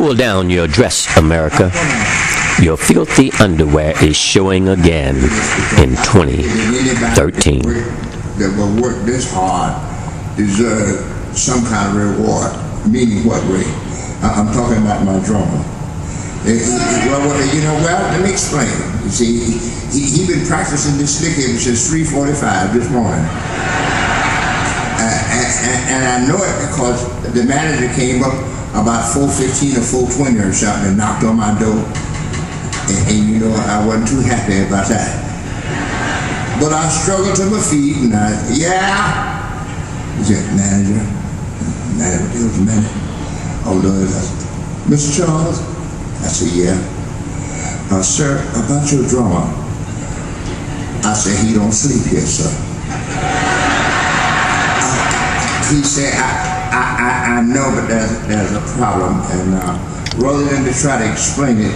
Pull down your dress, America. Your filthy underwear is showing again in 2013. That will work this hard deserve some kind of reward. Meaning what, Ray? I'm talking about my drummer. Well, let me explain. You see, he been practicing this lick ever since 3:45 this morning. And I know it because the manager came up about 4:15 or 4:20 or something and knocked on my door. And I wasn't too happy about that. But I struggled to my feet and he said, manager, it was a minute. Although Mr. Charles, I said, yeah. Sir, about your drummer. I said, he don't sleep here, sir. He said, I know, but there's a problem. And rather than to try to explain it,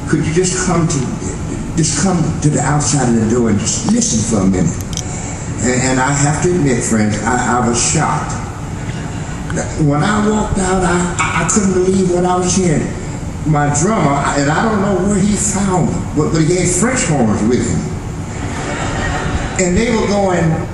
could you just come to the outside of the door and just listen for a minute? And I have to admit, friends, I was shocked. When I walked out, I couldn't believe what I was hearing. My drummer, and I don't know where he found them, but he had French horns with him. And they were going...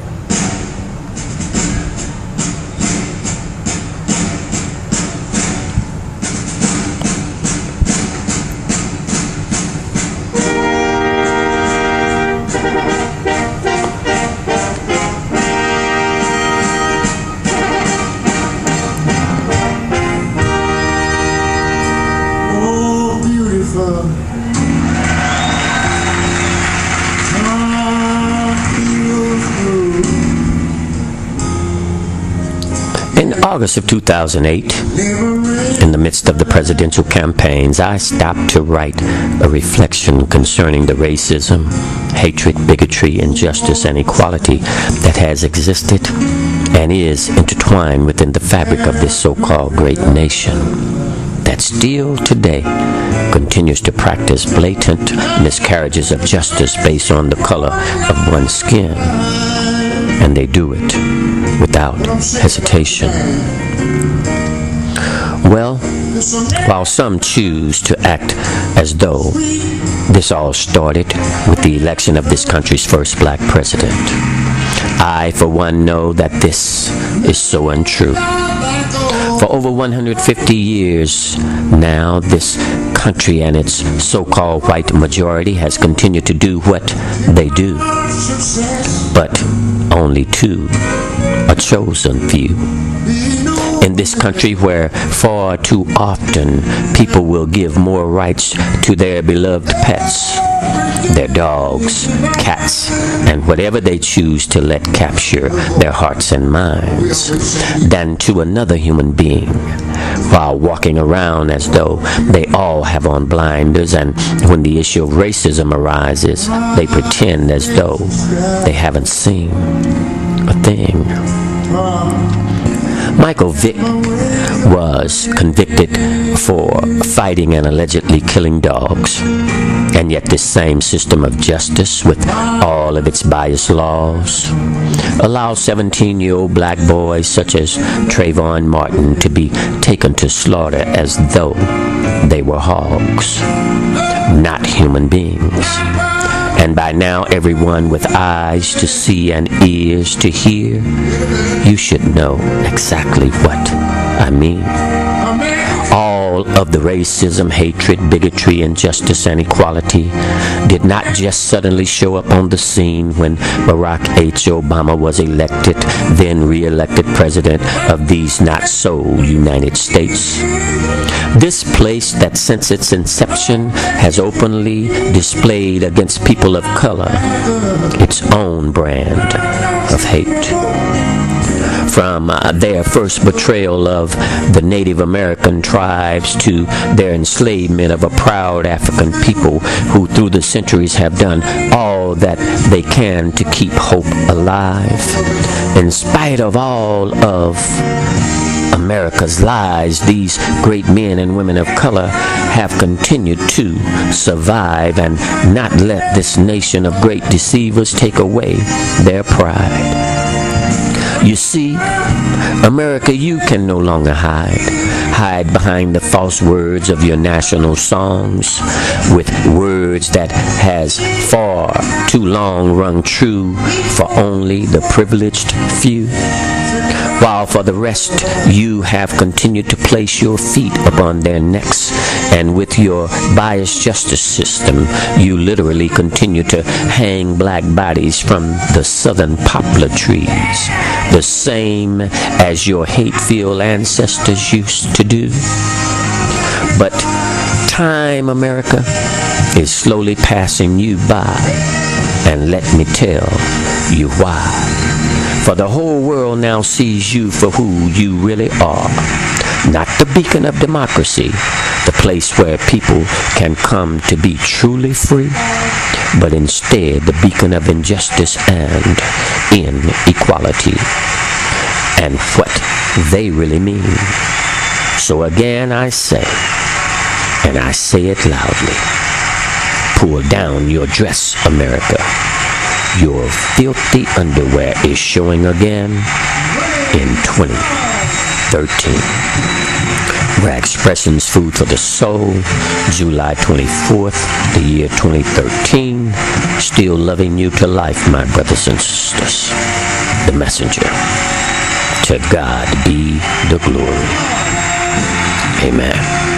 In August of 2008, in the midst of the presidential campaigns, I stopped to write a reflection concerning the racism, hatred, bigotry, injustice, and equality that has existed and is intertwined within the fabric of this so-called great nation that still today continues to practice blatant miscarriages of justice based on the color of one's skin. And they do it without hesitation. Well, while some choose to act as though this all started with the election of this country's first black president, I, for one, know that this is so untrue. For over 150 years now, this country and its so-called white majority has continued to do what they do, but only to a chosen few. In this country where far too often people will give more rights to their beloved pets, their dogs, cats, and whatever they choose to let capture their hearts and minds, than to another human being, while walking around as though they all have on blinders, and when the issue of racism arises, they pretend as though they haven't seen a thing. Michael Vick was convicted for fighting and allegedly killing dogs. And yet this same system of justice, with all of its biased laws, allows 17-year-old black boys such as Trayvon Martin to be taken to slaughter as though they were hogs, not human beings. And by now, everyone with eyes to see and ears to hear, you should know exactly what I mean. All of the racism, hatred, bigotry, injustice, and equality did not just suddenly show up on the scene when Barack H. Obama was elected, then re-elected president of these not-so-United States. This place that since its inception has openly displayed against people of color its own brand of hate. From their first betrayal of the Native American tribes to their enslavement of a proud African people who through the centuries have done all that they can to keep hope alive. In spite of all of America's lies, these great men and women of color have continued to survive and not let this nation of great deceivers take away their pride. You see, America, you can no longer hide hide behind the false words of your national songs with words that has far too long rung true for only the privileged few, while for the rest you have continued to place your feet upon their necks, and with your biased justice system you literally continue to hang black bodies from the southern poplar trees, the same as your hate-filled ancestors used to do. But time, America, is slowly passing you by, and let me tell you why. For the whole world now sees you for who you really are. Not the beacon of democracy, the place where people can come to be truly free, but instead the beacon of injustice and inequality, and what they really mean. So again I say, and I say it loudly, pull down your dress, America. Your filthy underwear is showing again in 2013. Rag Expressions, Food for the Soul, July 24th, the year 2013. Still loving you to life, my brothers and sisters. The Messenger. To God be the glory. Amen.